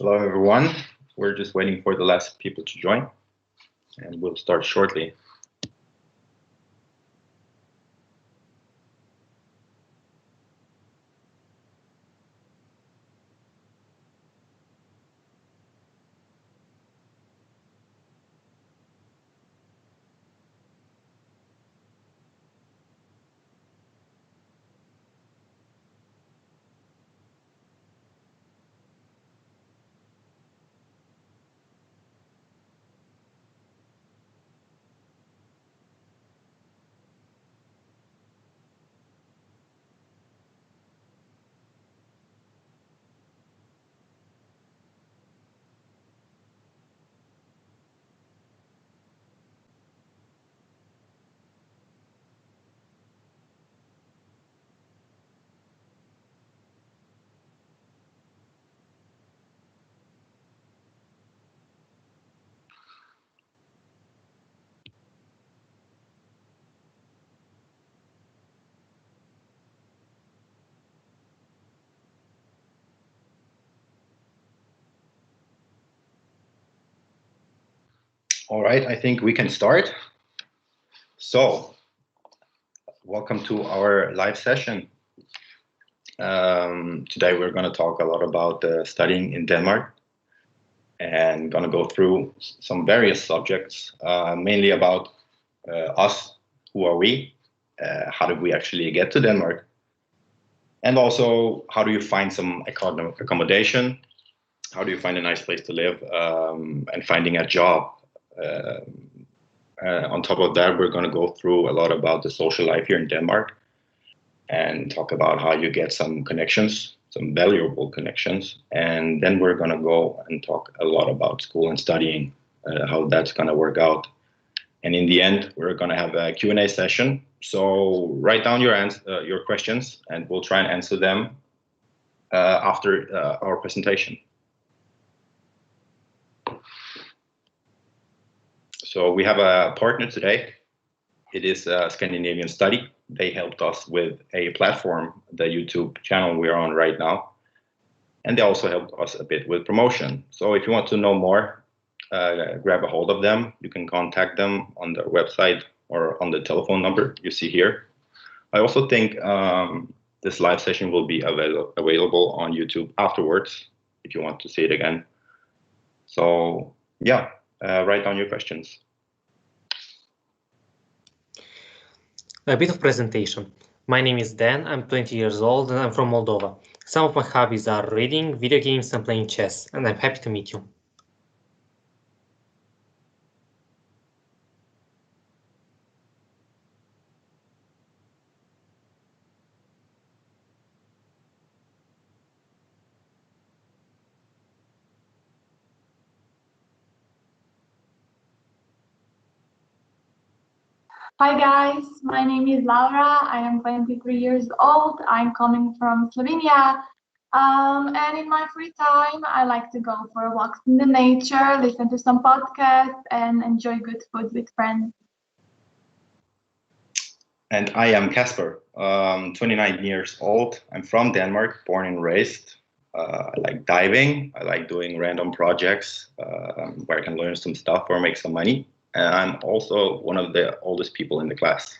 Hello, everyone. We're just waiting for the last people to join, and we'll start shortly. All right, I think we can start. So, welcome to our live session. Today we're going to talk a lot about studying in Denmark and going to go through some various subjects, mainly about us, who are we, how did we actually get to Denmark, and also how do you find some accommodation, how do you find a nice place to live, and finding a job. On top of that, we're going to go through a lot about the social life here in Denmark and talk about how you get some connections, some valuable connections. And then we're going to go and talk a lot about school and studying, how that's going to work out. And in the end, we're going to have a Q&A session. So write down your questions and we'll try and answer them after our presentation. So we have a partner today. It is Scandinavian Study. They helped us with a platform, the YouTube channel we're on right now. And they also helped us a bit with promotion. So if you want to know more, grab a hold of them. You can contact them on their website or on the telephone number you see here. I also think this live session will be available on YouTube afterwards if you want to see it again. So yeah. Write down your questions. A bit of presentation. My name is Dan, I'm 20 years old and I'm from Moldova. Some of my hobbies are reading, video games and playing chess, and I'm happy to meet you. Hi guys, my name is Laura. I am 23 years old. I'm coming from Slovenia. And in my free time, I like to go for walks in the nature, listen to some podcasts, and enjoy good food with friends. And I am Casper, 29 years old. I'm from Denmark, born and raised. I like diving. I like doing random projects where I can learn some stuff or make some money. And I'm also one of the oldest people in the class.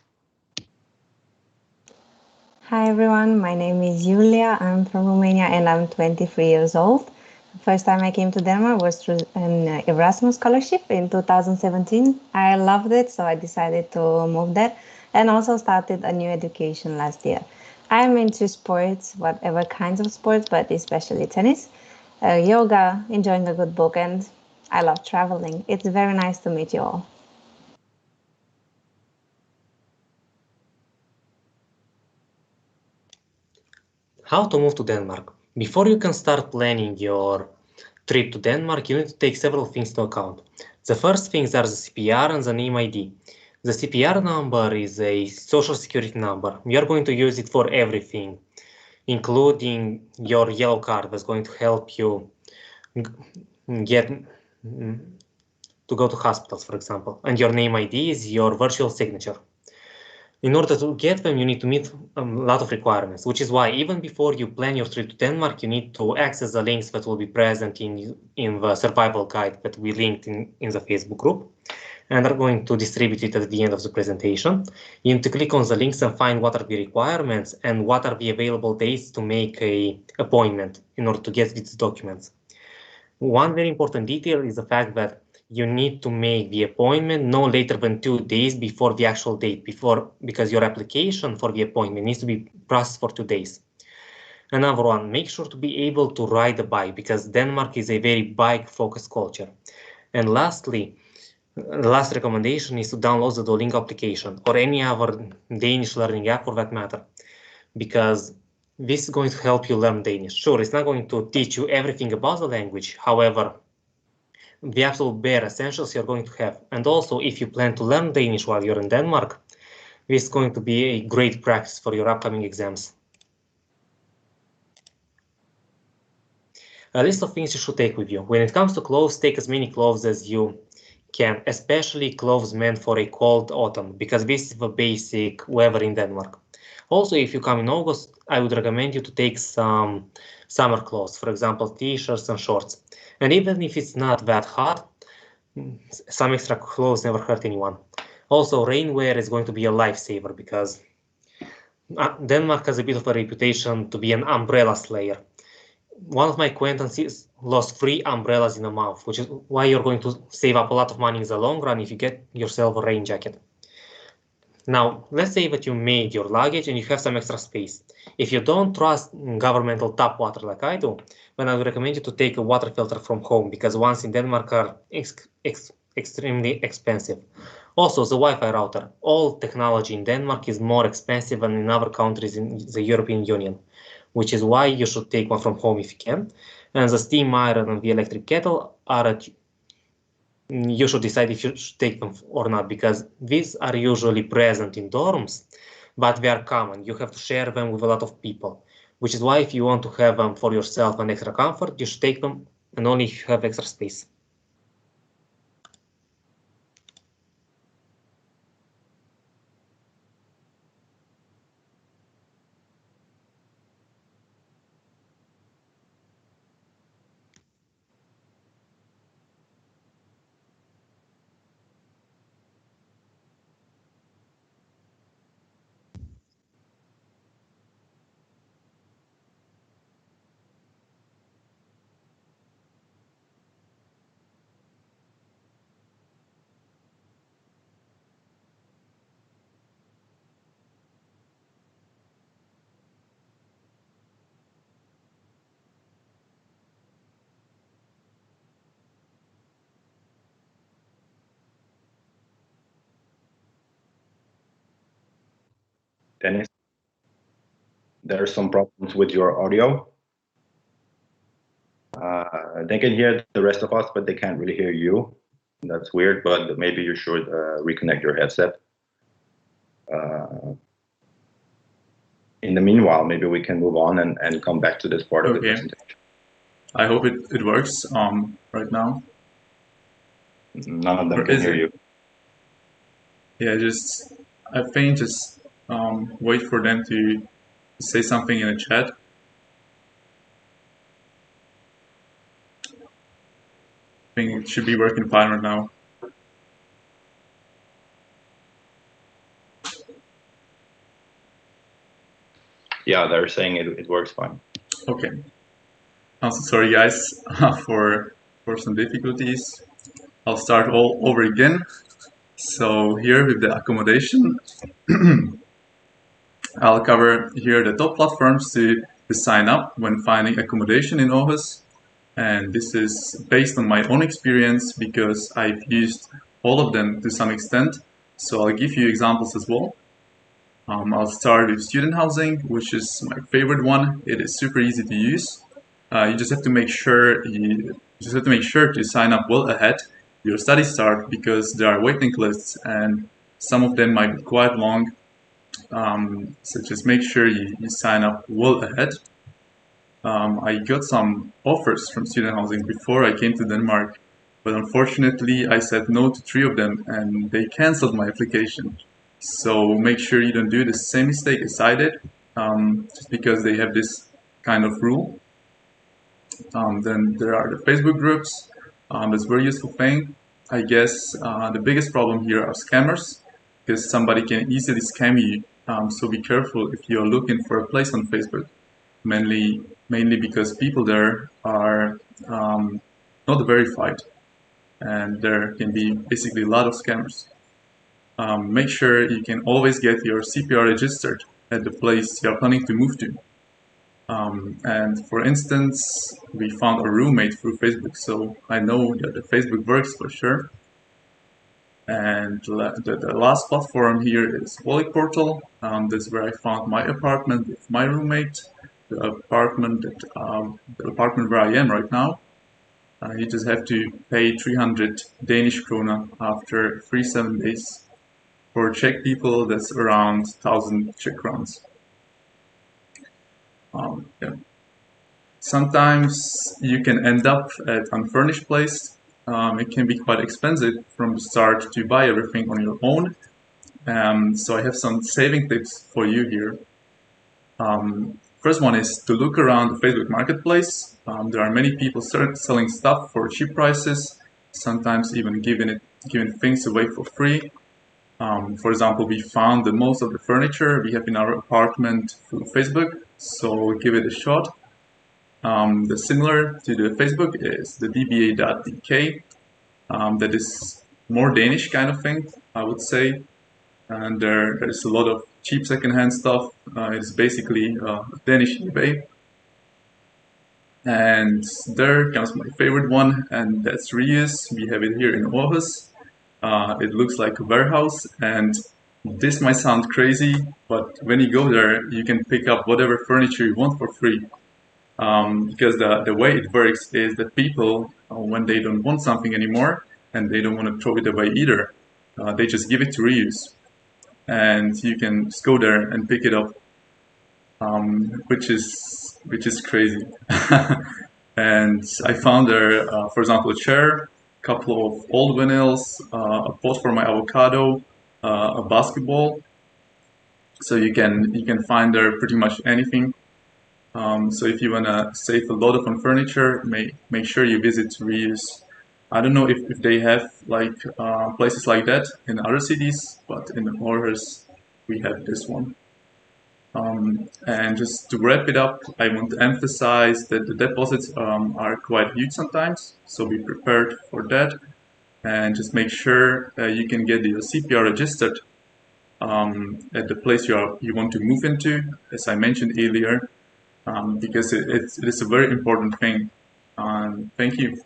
Hi everyone, my name is Julia. I'm from Romania and I'm 23 years old. The first time I came to Denmark was through an Erasmus scholarship in 2017. I loved it, so I decided to move there and also started a new education last year. I'm into sports, whatever kinds of sports, but especially tennis, yoga, enjoying a good book, and I love traveling. It's very nice to meet you all. How to move to Denmark? Before you can start planning your trip to Denmark, you need to take several things into account. The first things are the CPR and the name ID. The CPR number is a social security number. You're going to use it for everything, including your yellow card that's going to help you get to go to hospitals, for example. And your name ID is your virtual signature. In order to get them, you need to meet a lot of requirements, which is why even before you plan your trip to Denmark, you need to access the links that will be present in the survival guide that we linked in the Facebook group, and are going to distribute it at the end of the presentation. You need to click on the links and find what are the requirements and what are the available dates to make an appointment in order to get these documents. One very important detail is the fact that you need to make the appointment no later than 2 days before the actual date, because your application for the appointment needs to be processed for 2 days. Another one, make sure to be able to ride a bike, because Denmark is a very bike-focused culture. And lastly, the last recommendation is to download the Duolingo application or any other Danish learning app for that matter, because this is going to help you learn Danish. Sure, it's not going to teach you everything about the language. However, the absolute bare essentials you're going to have. And also, if you plan to learn Danish while you're in Denmark, this is going to be a great practice for your upcoming exams. A list of things you should take with you. When it comes to clothes, take as many clothes as you can, especially clothes meant for a cold autumn, because this is the basic weather in Denmark. Also, if you come in August, I would recommend you to take some summer clothes, for example, t-shirts and shorts. And even if it's not that hot, some extra clothes never hurt anyone. Also, rainwear is going to be a lifesaver, because Denmark has a bit of a reputation to be an umbrella slayer. One of my acquaintances lost 3 umbrellas in a month, which is why you're going to save up a lot of money in the long run if you get yourself a rain jacket. Now, let's say that you made your luggage and you have some extra space. If you don't trust governmental tap water like I do, then I would recommend you to take a water filter from home, because ones in Denmark are extremely expensive. Also, the Wi-Fi router. All technology in Denmark is more expensive than in other countries in the European Union, which is why you should take one from home if you can. And the steam iron and the electric kettle you should decide if you should take them or not, because these are usually present in dorms, but they are common. You have to share them with a lot of people, which is why if you want to have them for yourself and extra comfort, you should take them, and only if you have extra space. Dennis, there are some problems with your audio. They can hear the rest of us, but they can't really hear you. That's weird, but maybe you should reconnect your headset. In the meanwhile, maybe we can move on and come back to this part of the presentation. I hope it works right now. None of them can hear you. Yeah, I think just wait for them to say something in the chat. I think it should be working fine right now. Yeah, they're saying it works fine. Okay. I'm so sorry, guys, for some difficulties. I'll start all over again. So here with the accommodation, I'll cover here the top platforms to sign up when finding accommodation in Aarhus. And this is based on my own experience because I've used all of them to some extent. So I'll give you examples as well. I'll start with student housing, which is my favorite one. It is super easy to use. You just have to make sure to sign up well ahead your study start, because there are waiting lists and some of them might be quite long. So just make sure you sign up well ahead. I got some offers from student housing before I came to Denmark, but unfortunately I said no to 3 of them and they cancelled my application. So make sure you don't do the same mistake as I did, just because they have this kind of rule. Then there are the Facebook groups. That's very useful thing. I guess the biggest problem here are scammers, because somebody can easily scam you. So be careful if you're looking for a place on Facebook, mainly because people there are not verified, and there can be basically a lot of scammers. Make sure you can always get your CPR registered at the place you are planning to move to. And for instance, we found a roommate through Facebook, so I know that the Facebook works for sure. And the last platform here is Wallet Portal. That's where I found my apartment with my roommate, the apartment where I am right now. You just have to pay 300 Danish krona after 7 days. For Czech people, that's around 1,000 Czech crowns. Yeah. Sometimes you can end up at unfurnished place. It can be quite expensive from the start to buy everything on your own. So I have some saving tips for you here. First one is to look around the Facebook Marketplace. There are many people selling stuff for cheap prices, sometimes even giving things away for free. For example, we found that most of the furniture we have in our apartment through Facebook, so give it a shot. The similar to the Facebook is the dba.dk. That is more Danish kind of thing, I would say. And there's a lot of cheap secondhand stuff. It's basically Danish eBay. And there comes my favorite one, and that's Reuse. We have it here in Aarhus. It looks like a warehouse, and this might sound crazy, but when you go there, you can pick up whatever furniture you want for free. Because the way it works is that people, when they don't want something anymore, and they don't want to throw it away either, they just give it to Reuse. And you can just go there and pick it up, which is crazy. And I found there, for example, a chair, a couple of old vinyls, a pot for my avocado, a basketball. So you can find there pretty much anything. So if you wanna save a lot on furniture, make sure you visit Reuse. I don't know if they have like places like that in other cities, but in Aarhus we have this one. And just to wrap it up, I want to emphasize that the deposits are quite huge sometimes, so be prepared for that. And just make sure you can get your CPR registered at the place you want to move into, as I mentioned earlier, because it is a very important thing. Thank you.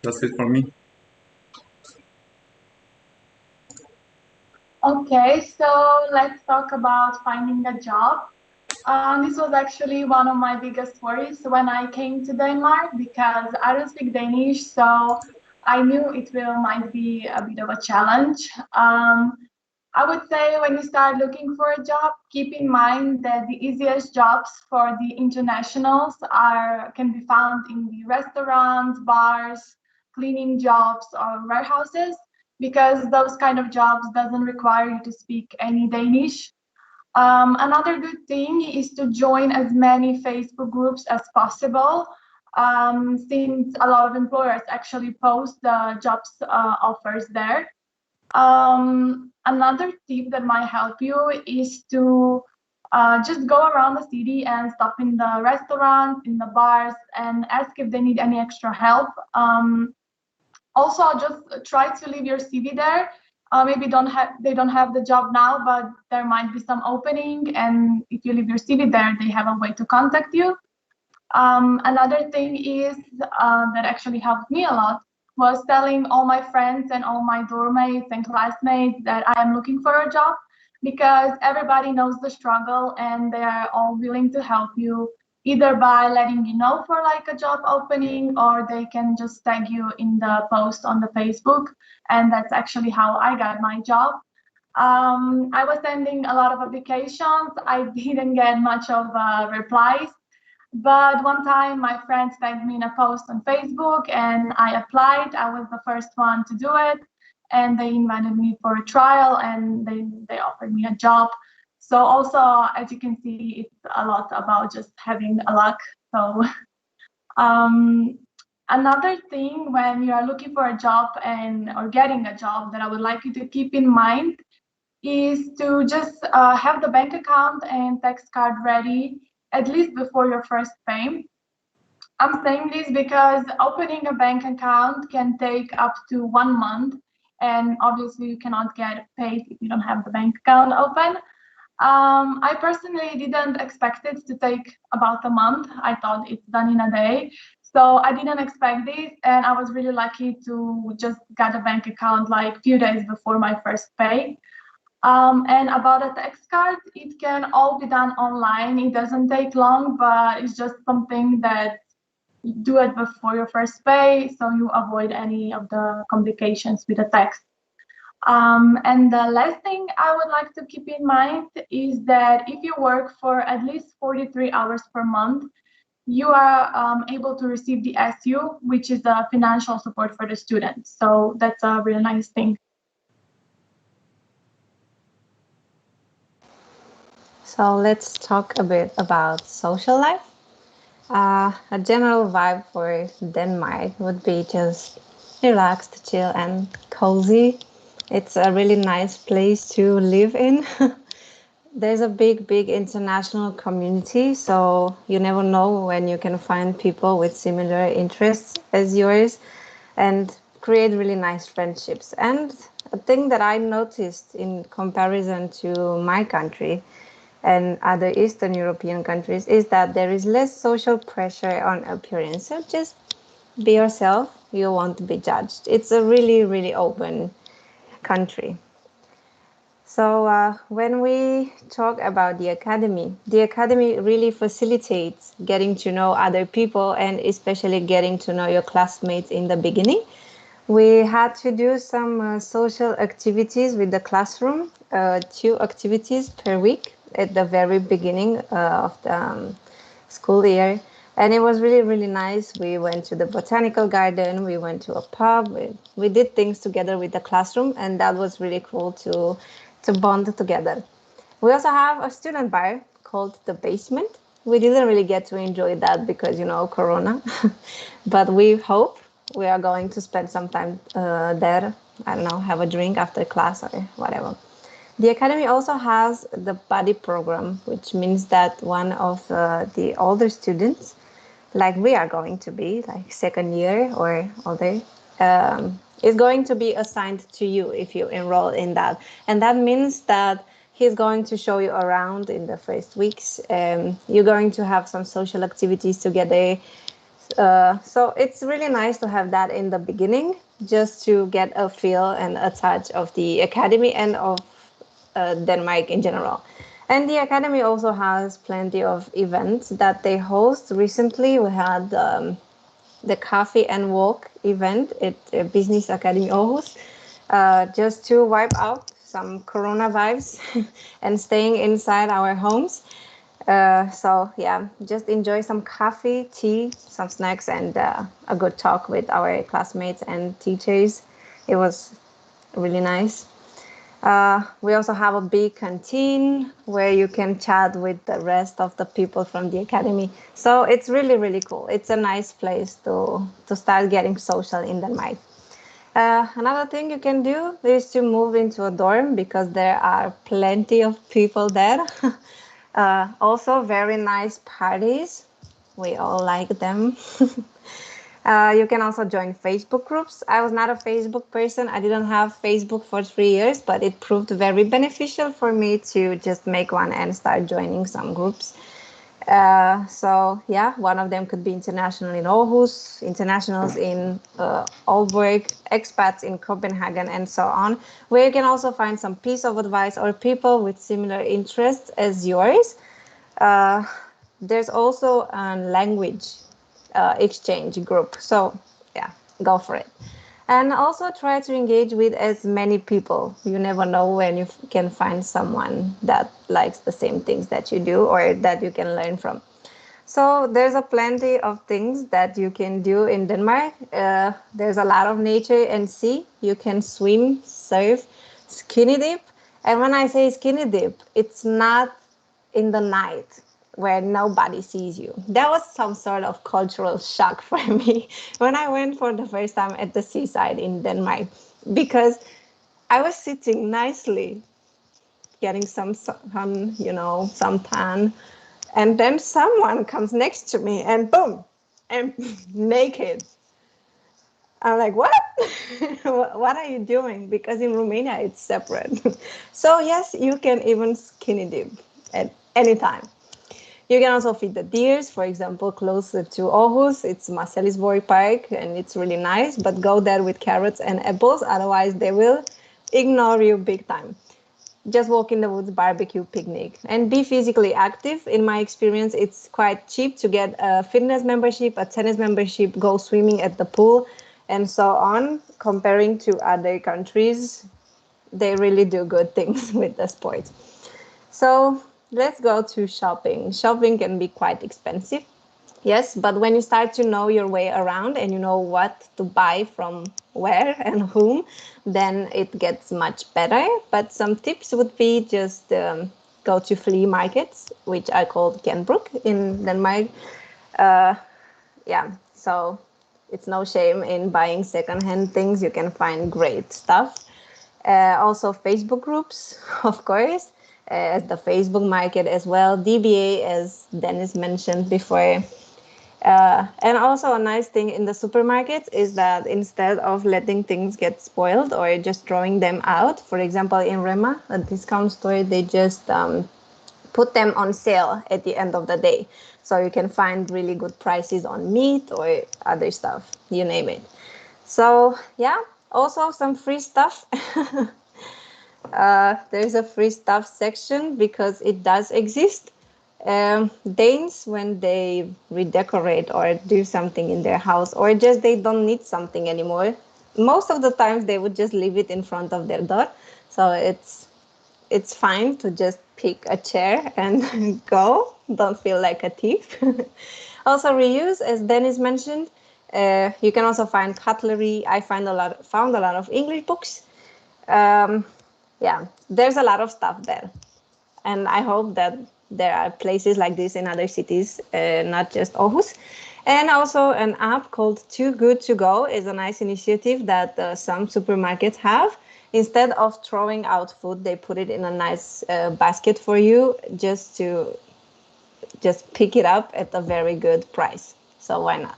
That's it for me. Okay, so let's talk about finding a job. This was actually one of my biggest worries when I came to Denmark, because I don't speak Danish, so I knew it might be a bit of a challenge. I would say when you start looking for a job, keep in mind that the easiest jobs for the internationals can be found in the restaurants, bars, cleaning jobs, or warehouses, because those kind of jobs doesn't require you to speak any Danish. Another good thing is to join as many Facebook groups as possible, since a lot of employers actually post the jobs offers there. Another tip that might help you is to just go around the city and stop in the restaurants, in the bars, and ask if they need any extra help. Also, just try to leave your CV there. Maybe they don't have the job now, but there might be some opening, and if you leave your CV there, they have a way to contact you. Another thing is that actually helped me a lot was telling all my friends and all my dorm mates and classmates that I am looking for a job, because everybody knows the struggle and they are all willing to help you, either by letting you know for like a job opening, or they can just tag you in the post on the Facebook. And that's actually how I got my job. I was sending a lot of applications. I didn't get much of replies, but one time my friends tagged me in a post on Facebook and I applied. I was the first one to do it. and they invited me for a trial, and they offered me a job. So also, as you can see, it's a lot about just having a luck. So another thing when you are looking for a job or getting a job that I would like you to keep in mind is to just have the bank account and tax card ready at least before your first pay. I'm saying this because opening a bank account can take up to 1 month, and obviously you cannot get paid if you don't have the bank account open. I personally didn't expect it to take about a month. I thought it's done in a day. So I didn't expect this, and I was really lucky to just get a bank account like a few days before my first pay. And about a tax card, it can all be done online. It doesn't take long, but it's just something that you do it before your first pay, so you avoid any of the complications with the tax. And the last thing I would like to keep in mind is that if you work for at least 43 hours per month, you are able to receive the SU, which is the financial support for the students. So that's a really nice thing. So let's talk a bit about social life. A general vibe for Denmark would be just relaxed, chill, and cozy. It's a really nice place to live in. There's a big international community, so you never know when you can find people with similar interests as yours and create really nice friendships. And a thing that I noticed in comparison to my country and other Eastern European countries is that there is less social pressure on appearance. So just be yourself, you won't be judged. It's a really open country. So when we talk about the academy really facilitates getting to know other people and especially getting to know your classmates in the beginning. We had to do some social activities with the classroom, 2 activities per week at the very beginning of the school year. And it was really nice. We went to the botanical garden, we went to a pub, we did things together with the classroom, and that was really cool to bond together. We also have a student bar called The Basement. We didn't really get to enjoy that because, Corona, but we hope we are going to spend some time there. I don't know, have a drink after class or whatever. The academy also has the buddy program, which means that one of the older students, like we are going to be, like second year or older, is going to be assigned to you if you enroll in that. And that means that he's going to show you around in the first weeks. You're going to have some social activities together. So it's really nice to have that in the beginning, just to get a feel and a touch of the academy and of Denmark in general. And the academy also has plenty of events that they host. Recently, we had the Coffee and Walk event at Business Academy Aarhus, just to wipe out some Corona vibes and staying inside our homes. So yeah, just enjoy some coffee, tea, some snacks, and a good talk with our classmates and teachers. It was really nice. We also have a big canteen where you can chat with the rest of the people from the academy. So it's really cool. It's a nice place to start getting social in Denmark. Another thing you can do is to move into a dorm because there are plenty of people there. Also very nice parties. We all like them. You can also join Facebook groups. I was not a Facebook person. I didn't have Facebook for 3 years, but it proved very beneficial for me to just make one and start joining some groups. So yeah, one of them could be international in Aarhus, internationals in Aalborg, expats in Copenhagen, and so on, where you can also find some piece of advice or people with similar interests as yours. There's also a language exchange group. So yeah, go for it. And also try to engage with as many people. You never know when you can find someone that likes the same things that you do or that you can learn from. So there's a plenty of things that you can do in Denmark. There's a lot of nature and sea. You can swim, surf, skinny dip. And when I say skinny dip, it's not in the night where nobody sees you. That was some sort of cultural shock for me when I went for the first time at the seaside in Denmark, because I was sitting nicely, getting some sun, some tan, and then someone comes next to me and boom, I'm naked. I'm like, what? What are you doing? Because in Romania, it's separate. So yes, you can even skinny dip at any time. You can also feed the deers, for example, closer to Aarhus. It's Marselisborg Park, and it's really nice, but go there with carrots and apples, otherwise they will ignore you big time. Just walk in the woods, barbecue, picnic, and be physically active. In my experience, it's quite cheap to get a fitness membership, a tennis membership, go swimming at the pool, and so on. Comparing to other countries, they really do good things with the sport. So let's go to shopping. Shopping can be quite expensive. Yes, but when you start to know your way around and you know what to buy from where and whom, then it gets much better. But some tips would be just go to flea markets, which are called genbrug in Denmark. So it's no shame in buying secondhand things. You can find great stuff. Also Facebook groups, of course, the Facebook market as well. DBA, as Dennis mentioned before. And also a nice thing in the supermarkets is that instead of letting things get spoiled or just throwing them out, for example, in Rema, a discount store, they just put them on sale at the end of the day. So you can find really good prices on meat or other stuff, you name it. So yeah, also some free stuff. There's a free stuff section because it does exist. Danes, when they redecorate or do something in their house, or just they don't need something anymore, most of the times they would just leave it in front of their door. So it's fine to just pick a chair and go. Don't feel like a thief. Also reuse, as Dennis mentioned. You can also find cutlery. I found a lot of English books. There's a lot of stuff there, and I hope that there are places like this in other cities, not just Aarhus. And also an app called Too Good To Go is a nice initiative that some supermarkets have. Instead of throwing out food, they put it in a nice basket for you just to pick it up at a very good price. So why not?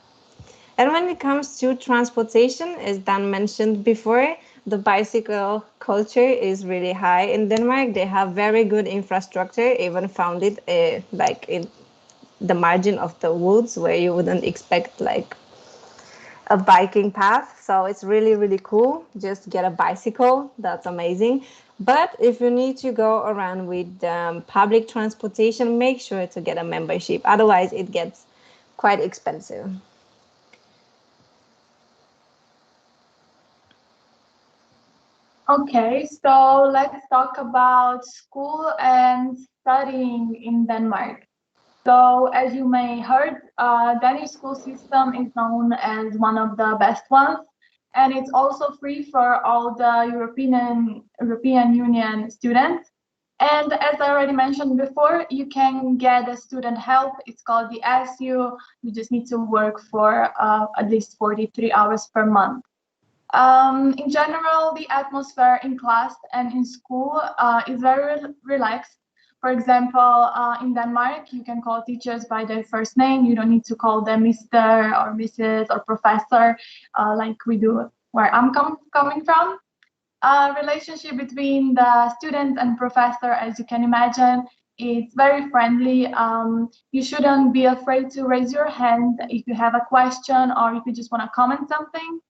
And when it comes to transportation, as Dan mentioned before, the bicycle culture is really high in Denmark. They have very good infrastructure, even found it like in the margin of the woods where you wouldn't expect like a biking path. So it's really, really cool. Just get a bicycle. That's amazing. But if you need to go around with public transportation, make sure to get a membership. Otherwise, it gets quite expensive. Okay, so let's talk about school and studying in Denmark. So as you may heard, Danish school system is known as one of the best ones, and it's also free for all the European Union students. And as I already mentioned before, you can get a student help. It's called the SU. You just need to work for at least 43 hours per month. In general, the atmosphere in class and in school is very relaxed. For example, in Denmark, you can call teachers by their first name. You don't need to call them Mr. or Mrs. or Professor like we do where I'm coming from. Relationship between the student and professor, as you can imagine, it's very friendly. You shouldn't be afraid to raise your hand if you have a question or if you just want to comment something.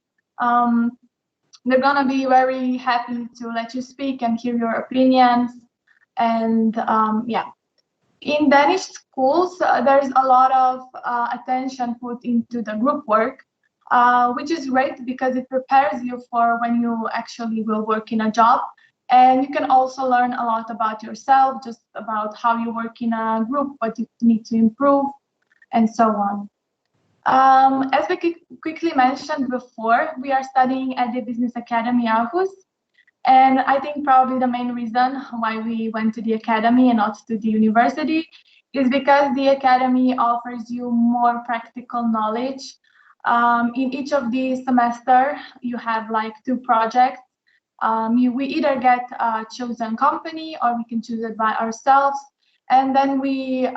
They're gonna be very happy to let you speak and hear your opinions. And in Danish schools, there's a lot of attention put into the group work, which is great because it prepares you for when you actually will work in a job. And you can also learn a lot about yourself, just about how you work in a group, what you need to improve. and so on. As we quickly mentioned before, we are studying at the Business Academy Aarhus. And I think probably the main reason why we went to the academy and not to the university is because the academy offers you more practical knowledge. In each of the semester, you have like 2 projects. We either get a chosen company or we can choose it by ourselves. And then we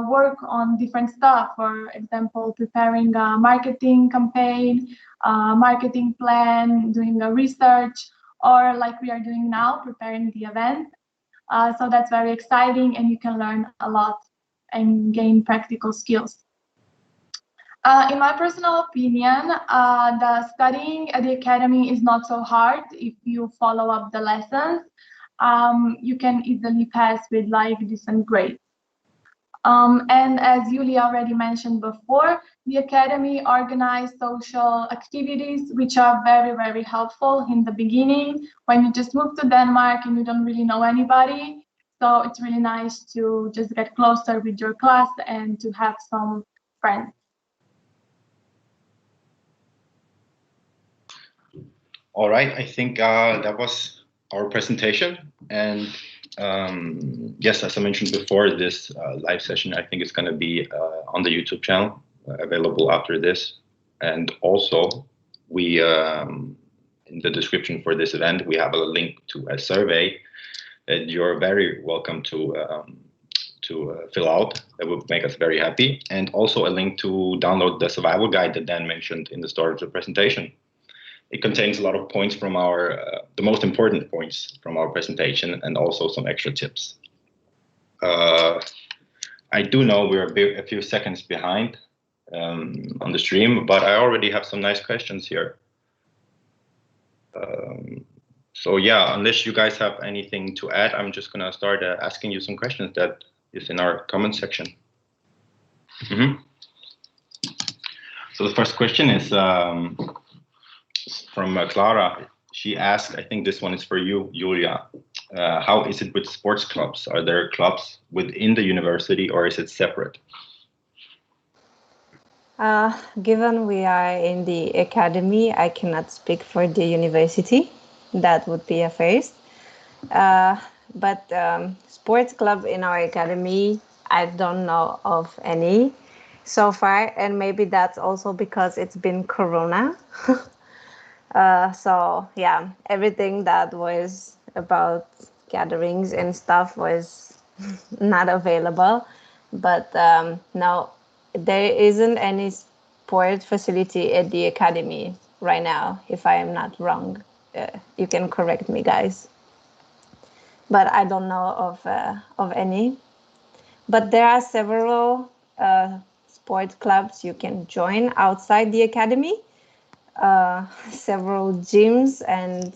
work on different stuff. For example, preparing a marketing campaign, marketing plan, doing a research, or like we are doing now, preparing the event. So that's very exciting, and you can learn a lot and gain practical skills. In my personal opinion, the studying at the academy is not so hard if you follow up the lessons. You can easily pass with like decent grades. And as Julia already mentioned before, the academy organized social activities, which are very, very helpful in the beginning when you just move to Denmark and you don't really know anybody. So it's really nice to just get closer with your class and to have some friends. All right, I think that was our presentation. And yes, as I mentioned before, this live session, I think it's going to be on the YouTube channel, available after this. And also, we in the description for this event, we have a link to a survey that you're very welcome to fill out. That would make us very happy. And also a link to download the survival guide that Dan mentioned in the start of the presentation. It contains a lot of points from our, the most important points from our presentation, and also some extra tips. I do know we're a few seconds behind on the stream, but I already have some nice questions here. So yeah, unless you guys have anything to add, I'm just gonna start asking you some questions that is in our comment section. So the first question is from Clara. She asked, I think this one is for you, Julia. How is it with sports clubs? Are there clubs within the university or is it separate? Given we are in the academy, I cannot speak for the university. That would be a first. But sports club in our academy, I don't know of any so far. And maybe that's also because it's been Corona. So yeah, everything that was about gatherings and stuff was not available. But no, there isn't any sport facility at the academy right now, if I am not wrong. You can correct me, guys. But I don't know of any. But there are several sport clubs you can join outside the academy. Several gyms and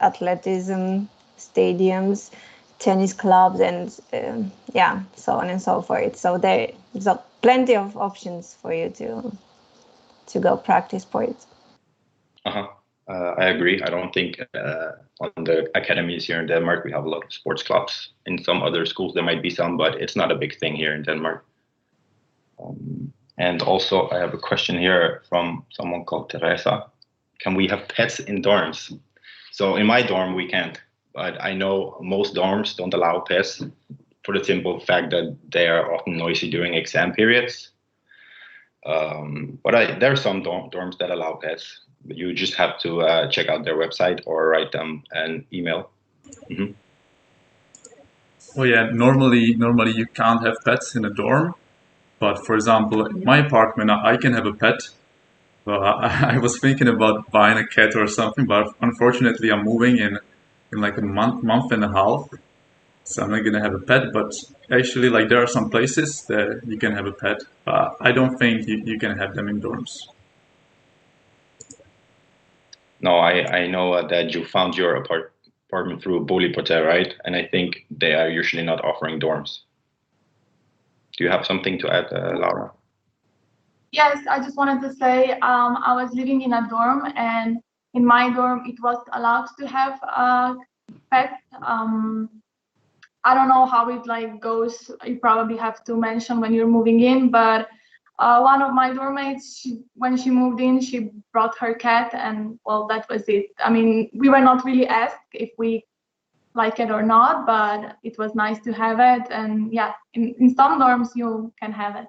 athleticism stadiums, tennis clubs, and yeah, so on and so forth. So there's plenty of options for you to go practice sports. I agree. I don't think on the academies here in Denmark we have a lot of sports clubs. In some other schools there might be some, but it's not a big thing here in Denmark. And also I have a question here from someone called Teresa. Can we have pets in dorms? So in my dorm we can't, but I know most dorms don't allow pets for the simple fact that they are often noisy during exam periods. But there are some dorms that allow pets. You just have to check out their website or write them an email. Oh yeah, normally you can't have pets in a dorm. But for example, in my apartment, I can have a pet. Well, I was thinking about buying a cat or something, but unfortunately I'm moving in like a month and a half. So I'm not gonna have a pet, but actually like there are some places that you can have a pet. I don't think you can have them in dorms. No, I know that you found your apartment through Budete, right? And I think they are usually not offering dorms. Do you have something to add, Laura? Yes, I just wanted to say I was living in a dorm, and in my dorm it was allowed to have pets. I don't know how it like goes. You probably have to mention when you're moving in, but One of my doormates, when she moved in, she brought her cat, and well, that was it. I mean, we were not really asked if we like it or not, but it was nice to have it. And yeah, in some dorms you can have it.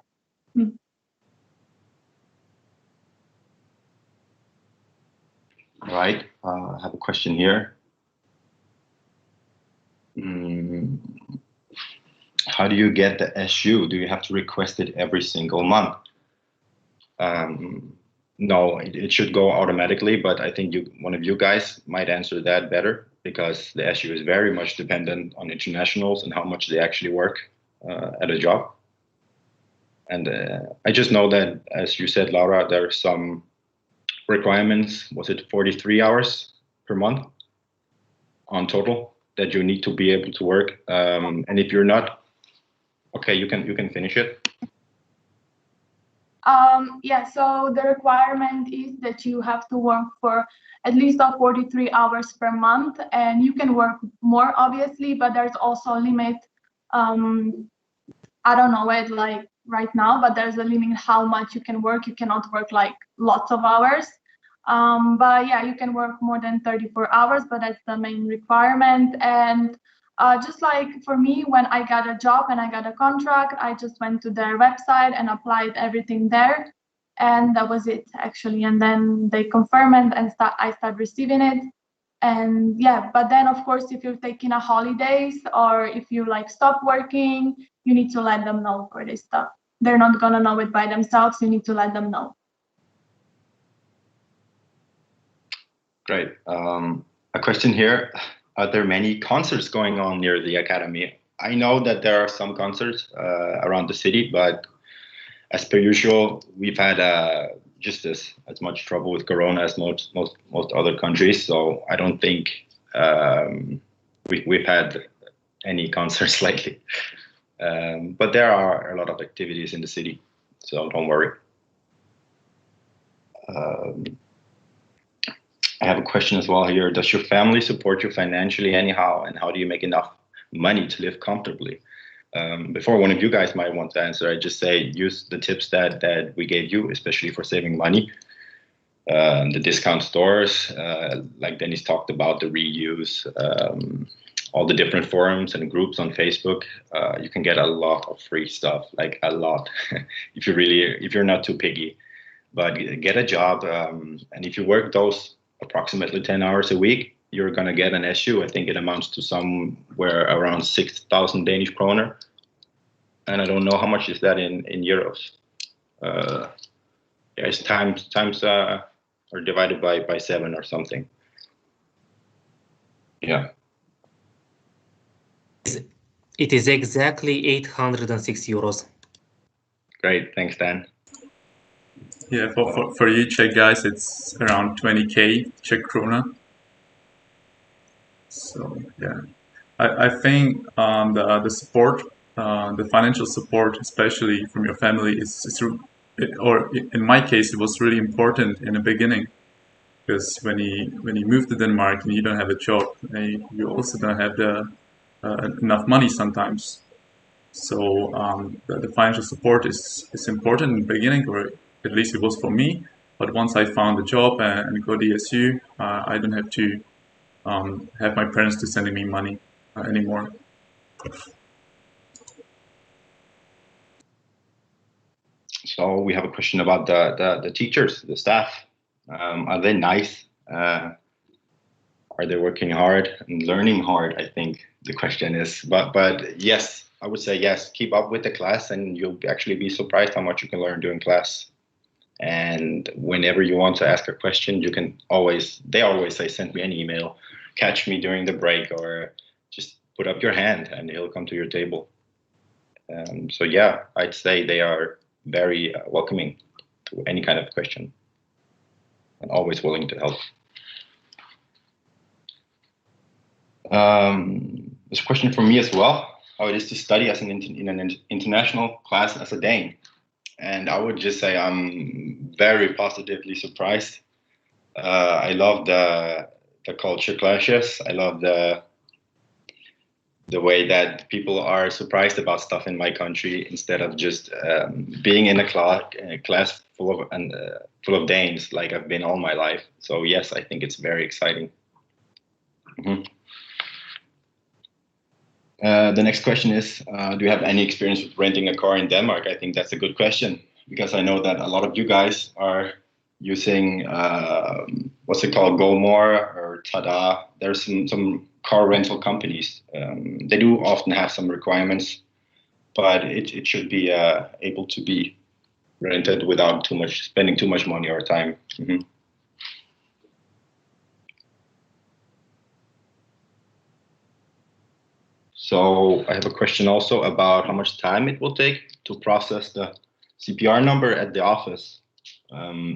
All right, I have a question here. How do you get the SU? Do you have to request it every single month? No, it should go automatically, but I think one of you guys might answer that better, because the SU is very much dependent on internationals and how much they actually work at a job. And I just know that, as you said, Laura, there are some requirements. Was it 43 hours per month on total that you need to be able to work? And if you're not, okay, you can finish it. Yeah, so the requirement is that you have to work for at least 43 hours per month, and you can work more, obviously, but there's also a limit. I don't know it like right now, but there's a limit how much you can work. You cannot work like lots of hours. But yeah, you can work more than 34 hours, but that's the main requirement. And just like for me, when I got a job and I got a contract, I just went to their website and applied everything there. And that was it, actually. And then they confirm it, and I start receiving it. And yeah, but then of course, if you're taking a holidays or if you like stop working, you need to let them know for this stuff. They're not gonna know it by themselves. You need to let them know. Great. A question here. Are there many concerts going on near the academy? I know that there are some concerts around the city, but as per usual, we've had just as much trouble with Corona as most other countries. So I don't think we've had any concerts lately. But there are a lot of activities in the city, so don't worry. I have a question as well here. Does your family support you financially anyhow? And how do you make enough money to live comfortably? Before one of you guys might want to answer, I just say use the tips that we gave you, especially for saving money. The discount stores, like Dennis talked about, the reuse, all the different forums and groups on Facebook. You can get a lot of free stuff, like a lot, if you're not too picky. But get a job, and if you work those approximately 10 hours a week, you're going to get an SU. I think it amounts to somewhere around 6,000 Danish kroner. And I don't know how much is that in euros. Yeah, it's times or divided by 7 or something. Yeah. It is exactly 806 euros. Great, thanks, Dan. Yeah, for you Czech guys, it's around 20k Czech krona. So yeah, I think the support, the financial support, especially from your family, or in my case, it was really important in the beginning, because when you move to Denmark and you don't have a job, you also don't have enough money sometimes. So the financial support is important in the beginning, or at least it was for me. But once I found a job and got the SU, I don't have to have my parents to sending me money anymore. So we have a question about the teachers, the staff. Are they nice? Are they working hard and learning hard? I think the question is. But yes, I would say yes. Keep up with the class, and you'll actually be surprised how much you can learn during class. And whenever you want to ask a question, they always say, send me an email, catch me during the break, or just put up your hand and he'll come to your table. So yeah, I'd say they are very welcoming to any kind of question and always willing to help. There's a question from me as well, how it is to study as in an international class as a Dane. And I would just say I'm very positively surprised. I love the culture clashes. I love the way that people are surprised about stuff in my country instead of just being in a class full of Danes like I've been all my life. So yes, I think it's very exciting. The next question is, do you have any experience with renting a car in Denmark? I think that's a good question, because I know that a lot of you guys are using, what's it called, Go More or Tada. There's some car rental companies. They do often have some requirements, but it should be able to be rented without spending too much money or time. So I have a question also about how much time it will take to process the CPR number at the office.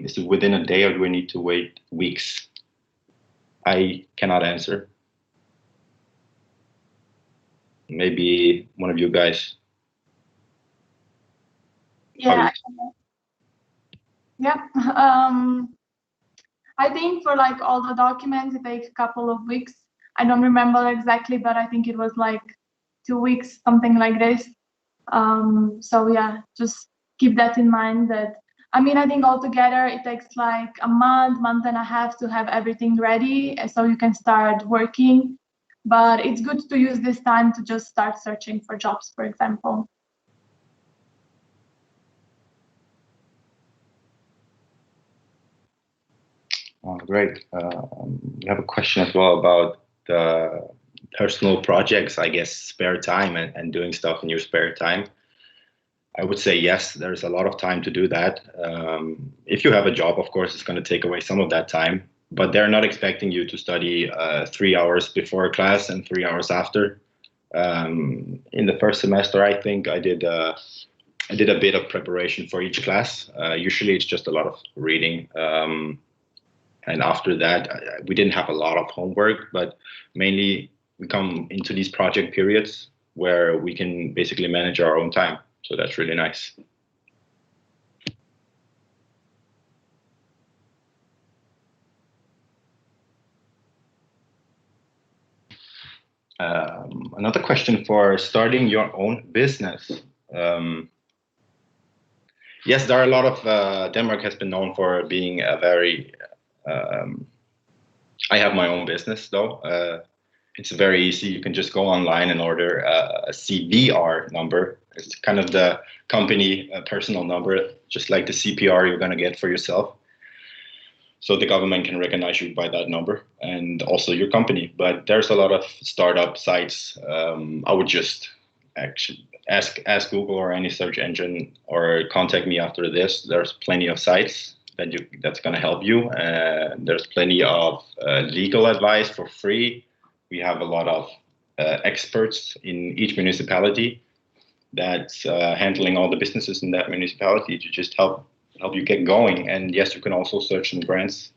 Is it within a day or do we need to wait weeks? I cannot answer. Maybe one of you guys. Yeah. Yeah. I think for like all the documents, it takes a couple of weeks. I don't remember exactly, but I think it was like 2 weeks, something like this. So yeah, just keep that in mind. That, I mean, I think altogether it takes like a month and a half to have everything ready, so you can start working. But it's good to use this time to just start searching for jobs, for example. Oh, great. We have a question as well about the personal projects, I guess, spare time and doing stuff in your spare time. I would say yes, there's a lot of time to do that. If you have a job, of course, it's going to take away some of that time, but they're not expecting you to study 3 hours before class and 3 hours after. In the first semester, I think I did a bit of preparation for each class. Usually it's just a lot of reading. And after that, we didn't have a lot of homework, but mainly we come into these project periods where we can basically manage our own time. So that's really nice. Another question for starting your own business. Yes, there are a lot of, Denmark has been known for being a very, I have my own business though. It's very easy. You can just go online and order a CVR number. It's kind of the company personal number, just like the CPR you're going to get for yourself. So the government can recognize you by that number and also your company. But there's a lot of startup sites. I would just actually ask Google or any search engine or contact me after this. There's plenty of sites that's going to help you. There's plenty of legal advice for free. We have a lot of experts in each municipality that's handling all the businesses in that municipality to just help you get going. And yes, you can also search some grants.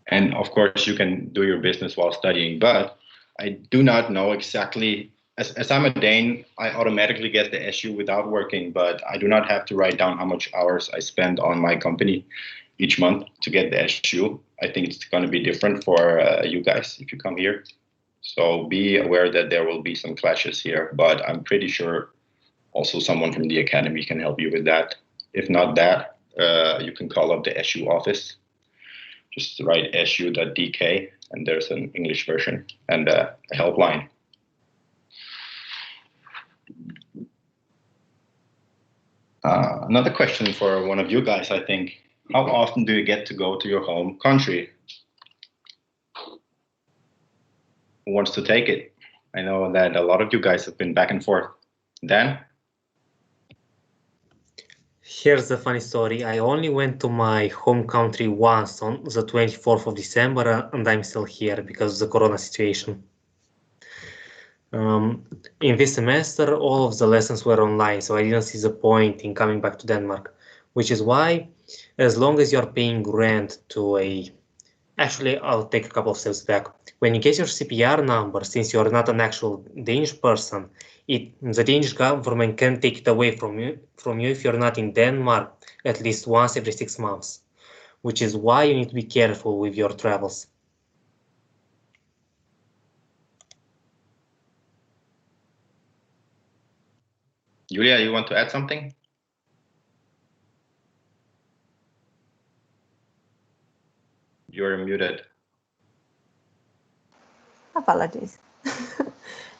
And of course, you can do your business while studying, but I do not know exactly. As I'm a Dane, I automatically get the SU without working, but I do not have to write down how much hours I spend on my company each month to get the SU. I think it's going to be different for you guys if you come here. So be aware that there will be some clashes here, but I'm pretty sure also someone from the academy can help you with that. If not that, you can call up the SU office. Just write su.dk and there's an English version and a helpline. Another question for one of you guys, I think. How often do you get to go to your home country? Who wants to take it? I know that a lot of you guys have been back and forth. Dan? Here's a funny story. I only went to my home country once on the 24th of December, and I'm still here because of the corona situation. In this semester, all of the lessons were online, so I didn't see the point in coming back to Denmark, which is why, as long as you're paying rent to actually, I'll take a couple of steps back. When you get your CPR number, since you're not an actual Danish person, the Danish government can take it away from you if you're not in Denmark at least once every 6 months, which is why you need to be careful with your travels. Julia, you want to add something? You're muted. Apologies.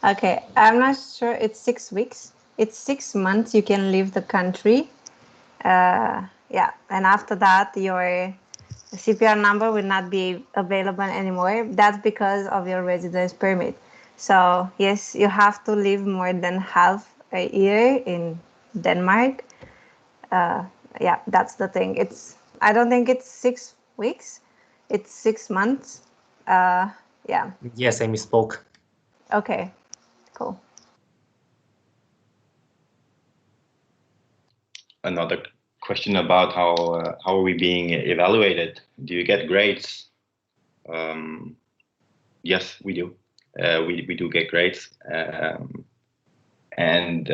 Okay, I'm not sure. It's 6 weeks. It's 6 months you can leave the country. Yeah, and after that, your CPR number will not be available anymore. That's because of your residence permit. So yes, you have to live more than half a year in Denmark. Yeah, that's the thing. I don't think it's 6 weeks. It's 6 months. Yeah. Yes, I misspoke. Okay, cool. Another question about how are we being evaluated? Do you get grades? Yes, we do. We do get grades, and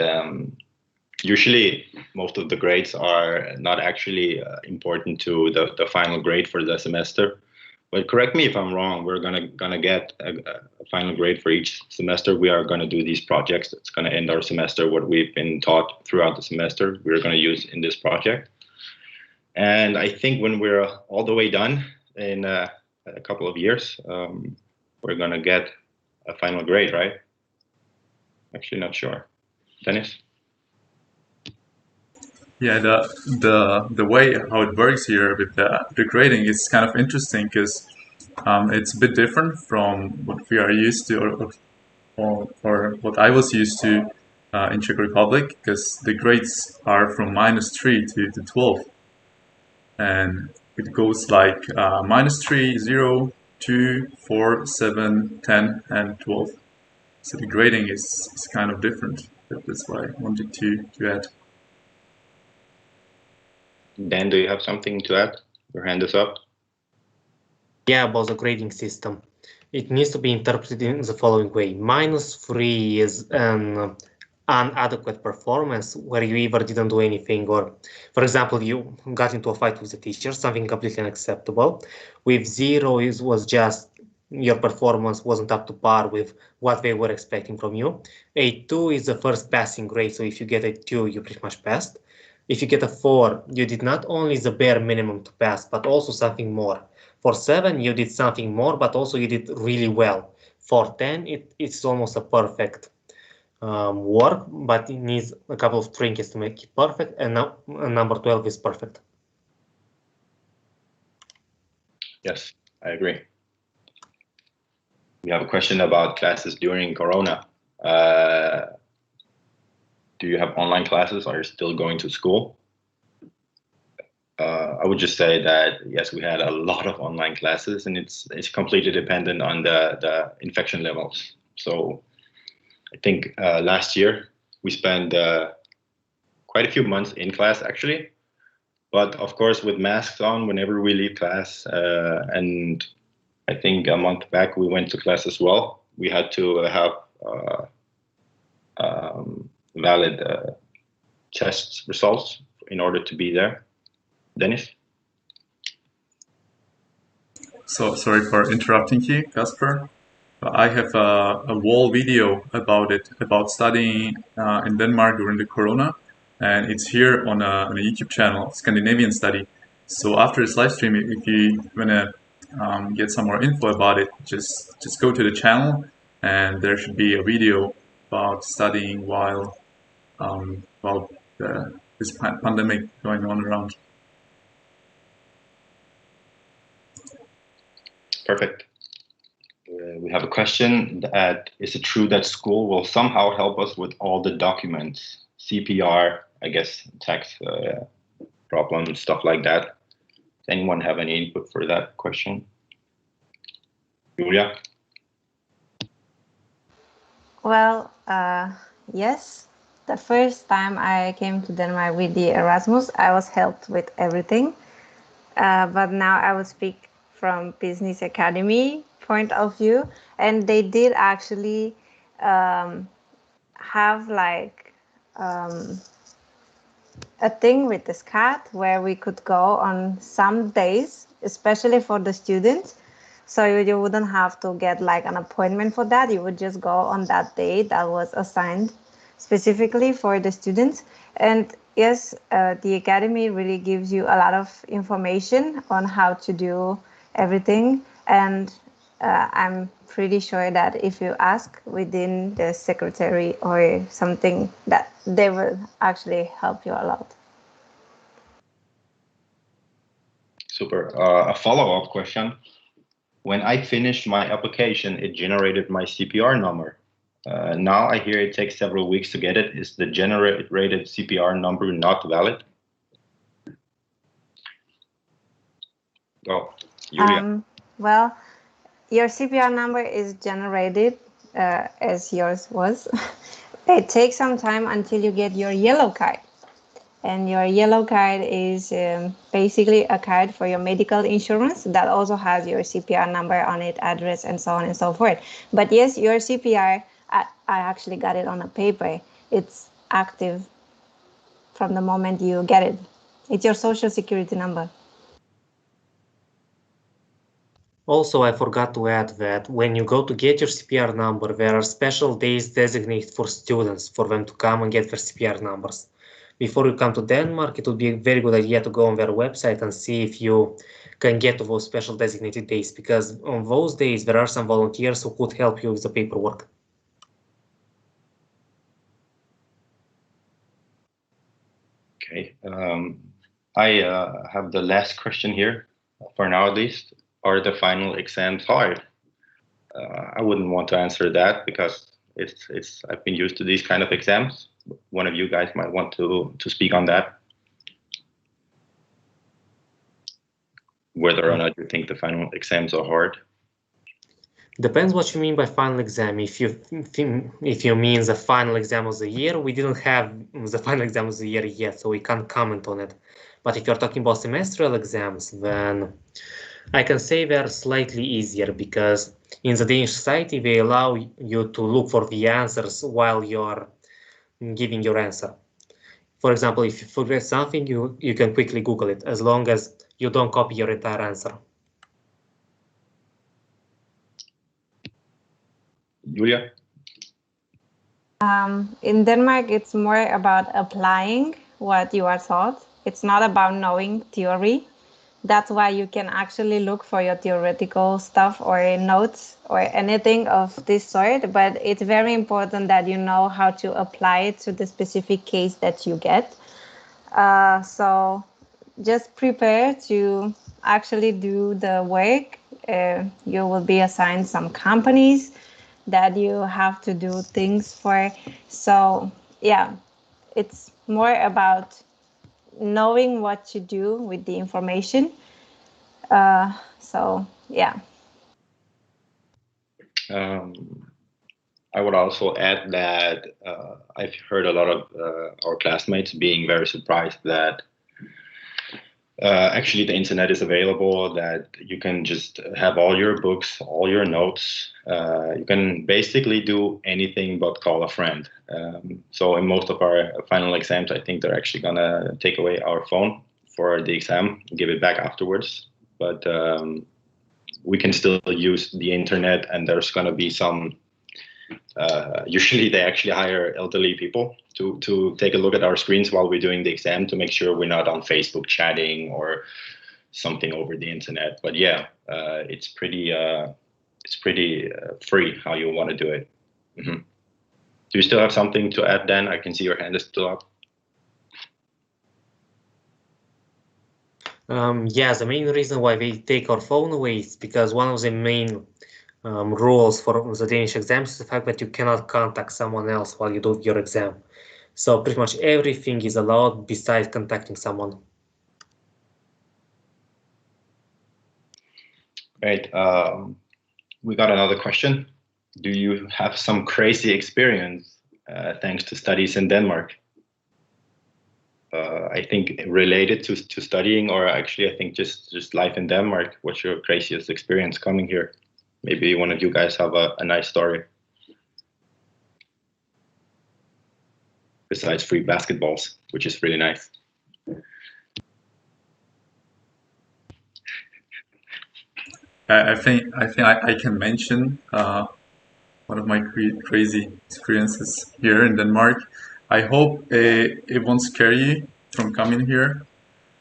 usually most of the grades are not actually important to the final grade for the semester. But correct me if I'm wrong. We're gonna get a final grade for each semester. We are gonna do these projects. It's gonna end our semester. What we've been taught throughout the semester, we're gonna use in this project. And I think when we're all the way done in a couple of years, we're gonna get a final grade, right? Actually, not sure. Dennis? Yeah, the way how it works here with the grading is kind of interesting because it's a bit different from what we are used to or what I was used to in Czech Republic, because the grades are from -3 to 12, and it goes like -3, 0, 2, 4, 7, 10, and 12. So the grading is kind of different. That's why I wanted to add. Dan, do you have something to add? Your hand is up. Yeah, about the grading system. It needs to be interpreted in the following way. -3 is an inadequate performance where you either didn't do anything, or, for example, you got into a fight with the teacher, something completely unacceptable. With 0 was just your performance wasn't up to par with what they were expecting from you. A 2 is the first passing grade, so if you get a 2, you pretty much passed. If you get a 4, you did not only the bare minimum to pass, but also something more. For 7, you did something more, but also you did really well. For 10, it's almost a perfect work, but it needs a couple of trinkets to make it perfect, and now number 12 is perfect. Yes, I agree. We have a question about classes during Corona. Do you have online classes? Are you still going to school? I would just say that, yes, we had a lot of online classes, and it's completely dependent on the infection levels. So I think last year we spent quite a few months in class, actually. But of course, with masks on whenever we leave class, and I think a month back we went to class as well. We had to have valid test results in order to be there. Dennis? So sorry for interrupting you, Kasper. I have a whole video about it, about studying in Denmark during the Corona, and it's here on a YouTube channel, Scandinavian Study. So after this live stream, if you wanna get some more info about it, just go to the channel, and there should be a video about studying while this pandemic going on around. Perfect. We have a question that, is it true that school will somehow help us with all the documents, CPR, I guess, tax problems, stuff like that? Does anyone have any input for that question? Julia? Well, yes. The first time I came to Denmark with the Erasmus, I was helped with everything. But now I will speak from Business Academy point of view, and they did actually have like a thing with this card where we could go on some days, especially for the students. So you wouldn't have to get like an appointment for that. You would just go on that day that was assigned specifically for the students. And yes, the Academy really gives you a lot of information on how to do everything. And I'm pretty sure that if you ask within the secretary or something, that they will actually help you a lot. Super. A follow-up question. When I finished my application, it generated my CPR number. Now I hear it takes several weeks to get it. Is the generated CPR number not valid? Oh, Julia. Well, your CPR number is generated as yours was. It takes some time until you get your yellow card. And your yellow card is basically a card for your medical insurance that also has your CPR number on it, address, and so on and so forth. But yes, your CPR, I actually got it on a paper. It's active from the moment you get it. It's your social security number. Also, I forgot to add that when you go to get your CPR number, there are special days designated for students for them to come and get their CPR numbers. Before you come to Denmark, it would be a very good idea to go on their website and see if you can get to those special designated days, because on those days there are some volunteers who could help you with the paperwork. Okay. I have the last question here, for now at least. Are the final exams hard? I wouldn't want to answer that because I've been used to these kind of exams. One of you guys might want to speak on that. Whether or not you think the final exams are hard. Depends what you mean by final exam. If you mean the final exam of the year, we didn't have the final exam of the year yet, so we can't comment on it. But if you're talking about semestral exams, then I can say they're slightly easier because in the Danish society, they allow you to look for the answers while you're giving your answer. For example, if you forget something, you can quickly Google it, as long as you don't copy your entire answer. Julia? In Denmark, it's more about applying what you are taught. It's not about knowing theory. That's why you can actually look for your theoretical stuff or notes or anything of this sort. But it's very important that you know how to apply it to the specific case that you get. So just prepare to actually do the work. You will be assigned some companies that you have to do things for. So yeah, it's more about knowing what to do with the information. So yeah. I would also add that I've heard a lot of our classmates being very surprised that actually the internet is available, that you can just have all your books, all your notes. You can basically do anything but call a friend. So in most of our final exams, I think they're actually gonna take away our phone for the exam, give it back afterwards. But we can still use the internet, and there's gonna be some, usually they actually hire elderly people to take a look at our screens while we're doing the exam to make sure we're not on Facebook chatting or something over the internet. But yeah, it's pretty free how you want to do it. Mm-hmm. Do you still have something to add, Dan? I can see your hand is still up. Yeah, the main reason why they take our phone away is because one of the main rules for the Danish exams is the fact that you cannot contact someone else while you do your exam. So pretty much everything is allowed besides contacting someone. Great. We got another question. Do you have some crazy experience thanks to studies in Denmark? I think related to studying, or actually I think just life in Denmark. What's your craziest experience coming here? Maybe one of you guys have a nice story. Besides free basketballs, which is really nice. I think I can mention one of my crazy experiences here in Denmark. I hope it won't scare you from coming here.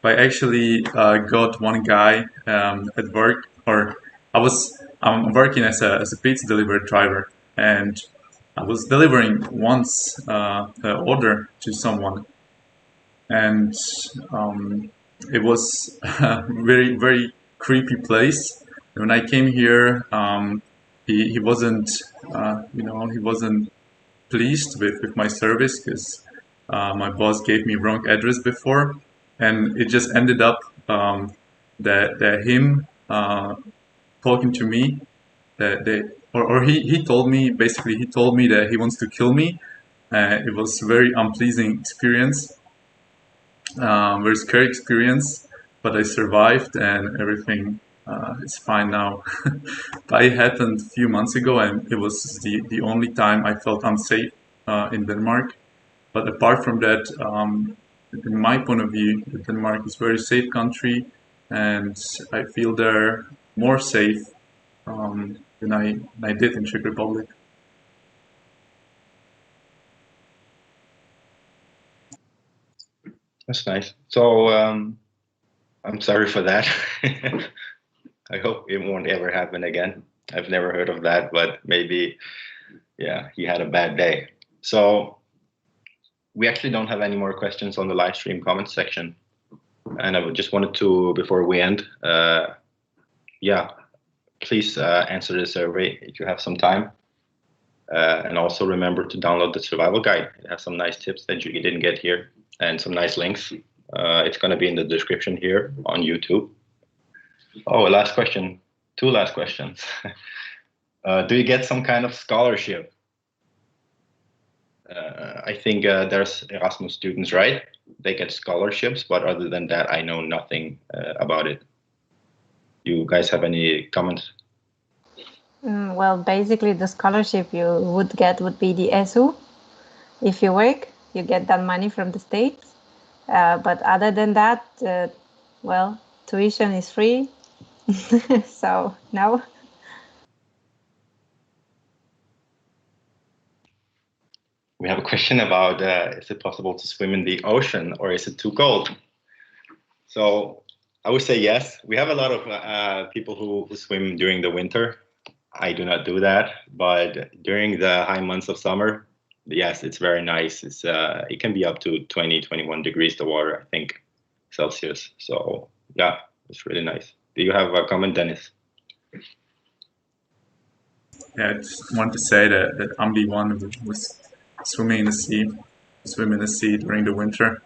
I actually got one guy at work, or I'm working as a pizza delivery driver, and I was delivering once an order to someone, and it was a very, very creepy place. When I came here, he wasn't, he wasn't pleased with my service because my boss gave me wrong address before, and it just ended up that him talking to me, he told me that he wants to kill me. It was a very unpleasing experience, very scary experience, but I survived and everything is fine now. But it happened a few months ago, and it was the only time I felt unsafe in Denmark. But apart from that, in my point of view, Denmark is a very safe country, and I feel there more safe than I did in Czech Republic. That's nice. So I'm sorry for that. I hope it won't ever happen again. I've never heard of that, but maybe, yeah, he had a bad day. So we actually don't have any more questions on the live stream comment section. And I just wanted to, before we end, please answer the survey if you have some time. And also remember to download the survival guide. It has some nice tips that you didn't get here and some nice links. It's going to be in the description here on YouTube. Oh, last question. 2 last questions. Do you get some kind of scholarship? I think there's Erasmus students, right? They get scholarships, but other than that, I know nothing about it. You guys have any comments? Well, basically the scholarship you would get would be the SU. If you work, you get that money from the state. But other than that, well, tuition is free. So, no. We have a question about, is it possible to swim in the ocean or is it too cold? So I would say yes. We have a lot of people who swim during the winter. I do not do that, but during the high months of summer, yes, it's very nice. It's it can be up to 20, 21 degrees, the water, I think, Celsius. So yeah, it's really nice. Do you have a comment, Dennis? Yeah, I just wanted to say that I'm the one who was swimming in the sea during the winter.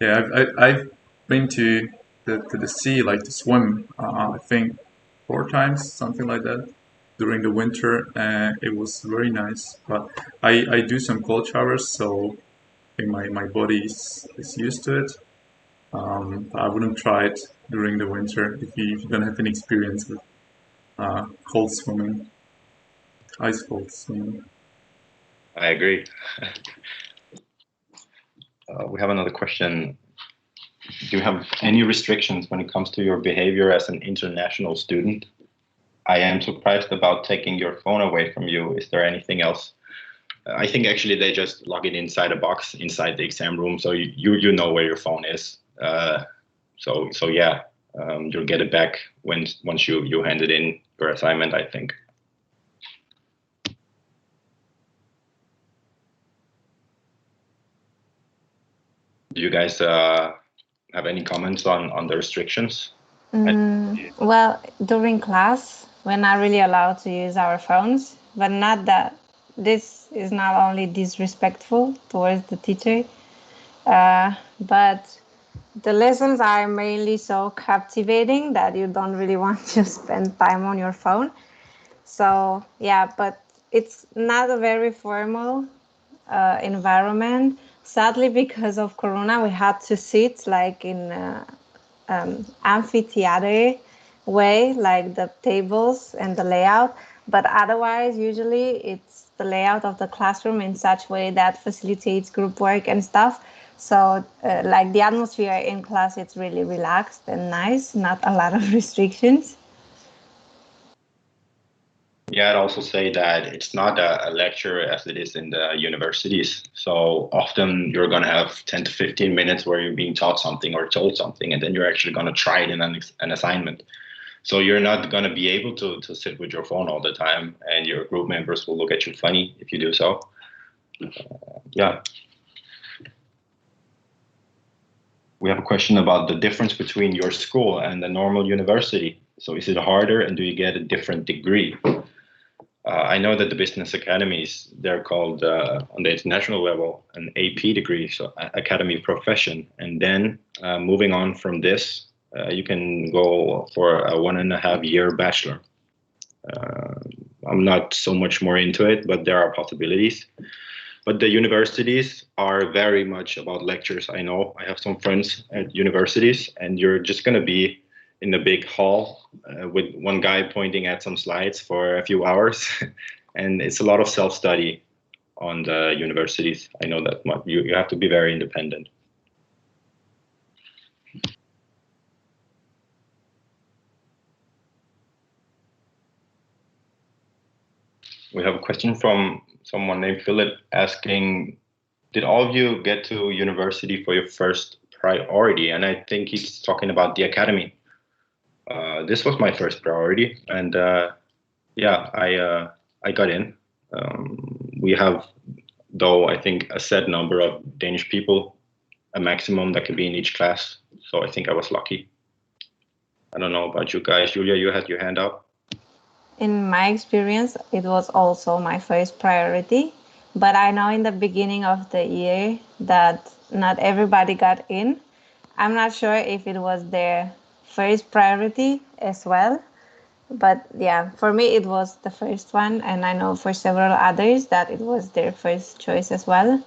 Yeah, I've been to the sea, like to swim, I think 4 times, something like that, during the winter, and it was very nice. But I do some cold showers, so I think my body is used to it. I wouldn't try it during the winter if you don't have any experience with cold swimming, ice cold swimming. I agree. We have another question. Do you have any restrictions when it comes to your behavior as an international student? I am surprised about taking your phone away from you. Is there anything else? I think actually they just log it inside a box inside the exam room, so you know where your phone is. So yeah, you'll get it back once you hand it in your assignment, I think. Do you guys have any comments on the restrictions? Well, during class, we're not really allowed to use our phones, but not that this is not only disrespectful towards the teacher, but the lessons are mainly so captivating that you don't really want to spend time on your phone. So yeah, but it's not a very formal environment. Sadly, because of Corona, we had to sit like in amphitheater way, like the tables and the layout. But otherwise, usually it's the layout of the classroom in such way that facilitates group work and stuff. So like the atmosphere in class, it's really relaxed and nice, not a lot of restrictions. Yeah, I'd also say that it's not a lecture as it is in the universities. So often you're going to have 10 to 15 minutes where you're being taught something or told something, and then you're actually going to try it in an assignment. So you're not going to be able to sit with your phone all the time, and your group members will look at you funny if you do so. Yeah. We have a question about the difference between your school and the normal university. So is it harder, and do you get a different degree? I know that the business academies, they're called on the international level an AP degree, so Academy of Profession. And then moving on from this, you can go for a 1.5 year bachelor. I'm not so much more into it, but there are possibilities. But the universities are very much about lectures. I know I have some friends at universities, and you're just going to be in the big hall with one guy pointing at some slides for a few hours. And it's a lot of self-study on the universities. I know that much. You have to be very independent. We have a question from someone named Philip asking, did all of you get to university for your first priority? And I think he's talking about the academy. This was my first priority, and yeah, I got in. We have, though, I think a set number of Danish people, a maximum that could be in each class. So I think I was lucky. I don't know about you guys. Julia, you had your hand up. In my experience, it was also my first priority. But I know in the beginning of the year that not everybody got in. I'm not sure if it was their first priority as well. But yeah, for me, it was the first one. And I know for several others that it was their first choice as well.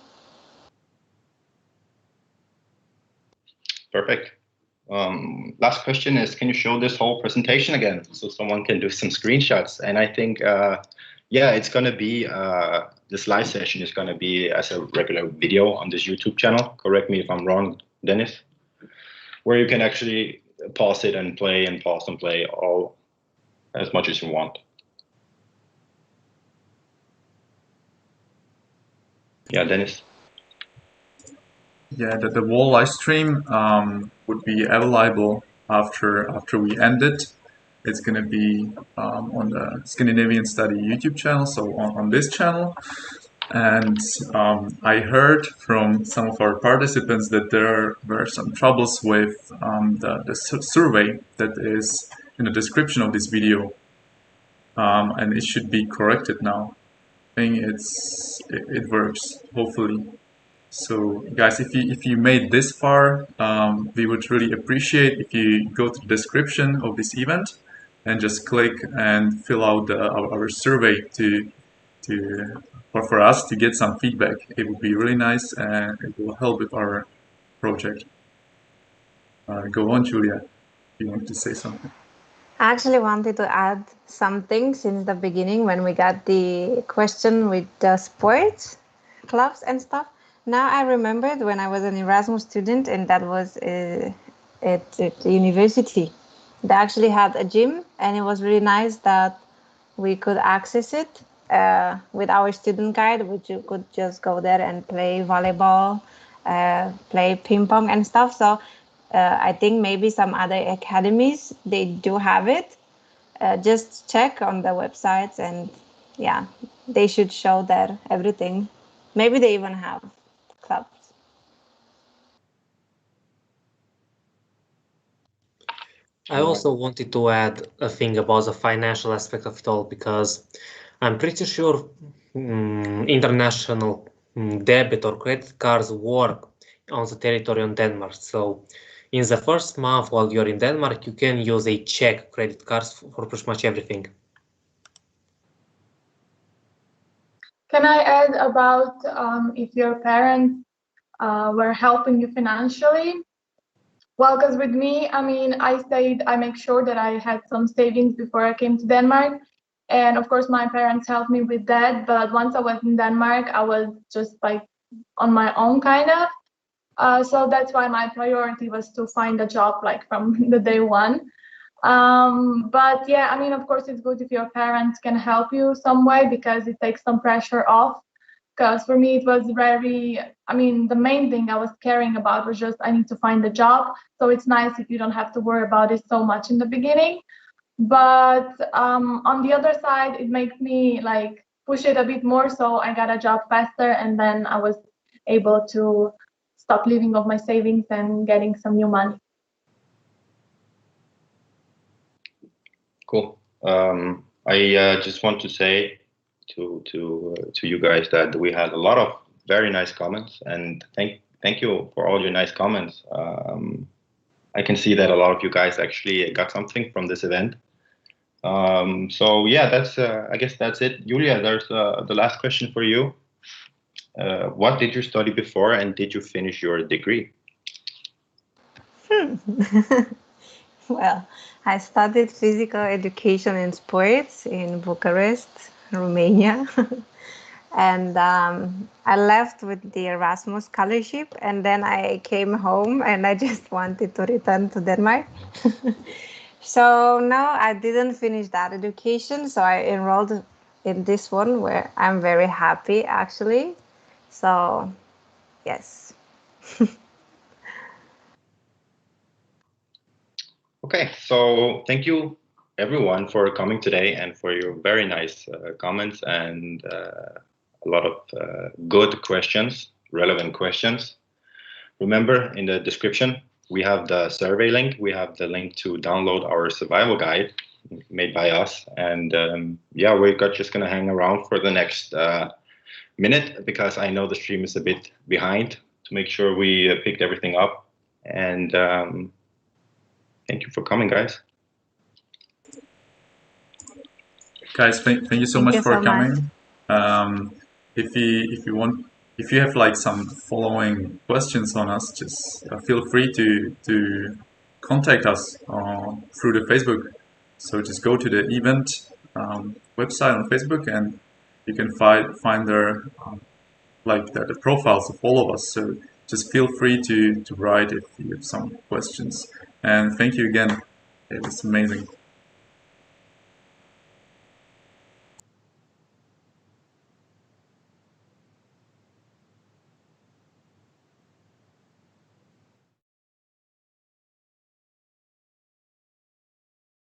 Perfect. Last question is, can you show this whole presentation again so someone can do some screenshots? And I think, yeah, it's going to be, this live session is going to be as a regular video on this YouTube channel. Correct me if I'm wrong, Dennis, where you can actually pause it and play and pause and play all as much as you want. Yeah, Dennis. Yeah, the whole live stream would be available after we end it. It's going to be on the Scandinavian Study YouTube channel, so on this channel. And I heard from some of our participants that there were some troubles with the survey that is in the description of this video, and it should be corrected now. I think it works, hopefully. So guys, if you made this far, we would really appreciate if you go to the description of this event and just click and fill out our survey for us to get some feedback. It would be really nice, and it will help with our project. Go on, Julia, if you want to say something. I actually wanted to add something since the beginning when we got the question with the sports clubs and stuff. Now I remembered when I was an Erasmus student, and that was at the university. They actually had a gym, and it was really nice that we could access it with our student guide, which you could just go there and play volleyball, play ping pong and stuff. So I think maybe some other academies, they do have it. Just check on the websites, and yeah, they should show there everything. Maybe they even have clubs. I also wanted to add a thing about the financial aspect of it all, because I'm pretty sure international debit or credit cards work on the territory of Denmark. So in the first month while you're in Denmark, you can use a Czech credit cards for pretty much everything. Can I add about if your parents were helping you financially? Well, because with me, I mean, I make sure that I had some savings before I came to Denmark. And of course, my parents helped me with that. But once I was in Denmark, I was just like on my own kind of. So that's why my priority was to find a job like from the day one. But yeah, I mean, of course, it's good if your parents can help you some way, because it takes some pressure off. Because for me, it was very, I mean, the main thing I was caring about was just I need to find a job. So it's nice if you don't have to worry about it so much in the beginning. But on the other side, it makes me like push it a bit more. So I got a job faster, and then I was able to stop living off my savings and getting some new money. Cool. I just want to say to you guys that we had a lot of very nice comments, and thank you for all your nice comments. I can see that a lot of you guys actually got something from this event. So yeah, that's I guess that's it. Julia, there's the last question for you. What did you study before, and did you finish your degree? Well, I studied physical education and sports in Bucharest, Romania. And I left with the Erasmus scholarship, and then I came home and I just wanted to return to Denmark. So no, I didn't finish that education. So I enrolled in this one, where I'm very happy actually. So yes. Okay, so thank you everyone for coming today and for your very nice comments and a lot of good questions, relevant questions. Remember, in the description, we have the survey link. We have the link to download our survival guide made by us. And yeah, we're just going to hang around for the next minute, because I know the stream is a bit behind, to make sure we picked everything up. And thank you for coming, guys. Guys, thank you so much for coming. If you have like some following questions on us, just feel free to contact us through the Facebook. So just go to the event website on Facebook, and you can find there like the profiles of all of us. So just feel free to write if you have some questions. And thank you again. It was amazing.